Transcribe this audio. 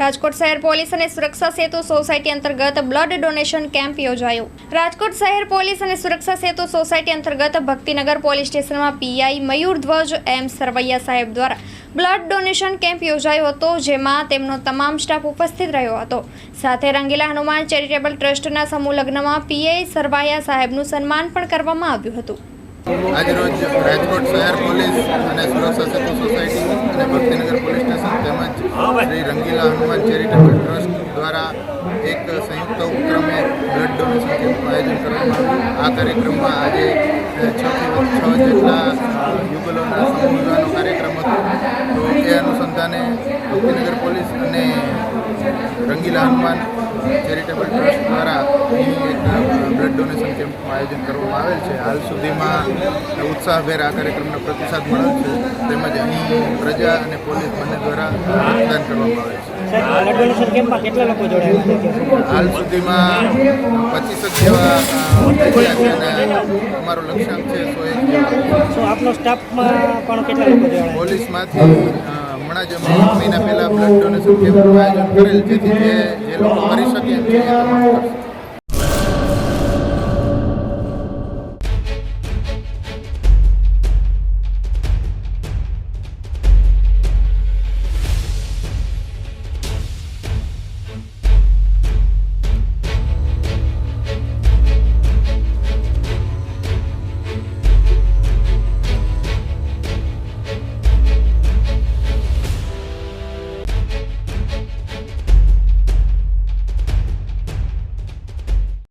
રાજકોટ શહેર પોલીસ અને સુરક્ષા સેતુ સોસાયટી અંતર્ગત બ્લડ ડોનેશન કેમ્પ યોજાયો। રાજકોટ શહેર પોલીસ અને સુરક્ષા સેતુ સોસાયટી અંતર્ગત ભક્તિનગર પોલીસ સ્ટેશનમાં પીઆઈ મયુરધ્વજ એમ સરવૈયા સાહેબ દ્વારા બ્લડ ડોનેશન કેમ્પ યોજાયો હતો, જેમાં તેમનો તમામ સ્ટાફ ઉપસ્થિત રહ્યો હતો। સાથે રંગીલા હનુમાન ચેરિટેબલ ટ્રસ્ટના સમૂહ લગ્નમાં પીઆઈ સરવૈયા સાહેબનું સન્માન પણ કરવામાં આવ્યું હતું। આજરોજ રાજકોટ શહેર પોલીસ અને સુરક્ષા સેતુ સોસાયટી અને ભક્તિનગર પોલીસ સ્ટેશન તેમજ શ્રી રંગીલા હનુમાન ચેરિટેબલ ટ્રસ્ટ દ્વારા એક સંયુક્ત ઉપક્રમે બ્લડ ડોનેશન કેમ્પનું આયોજન કરવામાં આવ્યું। આ કાર્યક્રમમાં આજે 6 જેટલા યુગલોના સમૂહનો કાર્યક્રમ હતો। તો એ અનુસંધાને ભક્તિનગર પોલીસ અને રંગીલા હનુમાન ચેરિટેબલ ટ્રસ્ટ દ્વારા અહીં એક બ્લડ ડોનેશન કેમ્પનું આયોજન કરવામાં આવેલ છે। હાલ સુધીમાં ઉત્સાહભેર આ કાર્યક્રમનો પ્રતિસાદ મળ્યો છે, તેમજ અહીં પ્રજા અને પોલીસ બંને દ્વારા મતદાન કરવામાં આવે છે। બ્લડ ડોનેશન કેમ્પમાં કેટલા લોકો જોડાયા છે? હાલ સુધીમાં 25 જેવા થયા છે અને અમારો લક્ષ્યાંક છે 101 જેવા। શું આપનો સ્ટાફમાં પણ કેટલા લોકો જોડાયા? પોલીસમાંથી હમણાં જ અમે 1 મહિના પહેલાં બ્લડ ડોનેશન કેમ્પનું આયોજન કરેલ, જેથી જે લોકો કરી શકે એમ છે એ તમામ કરશે।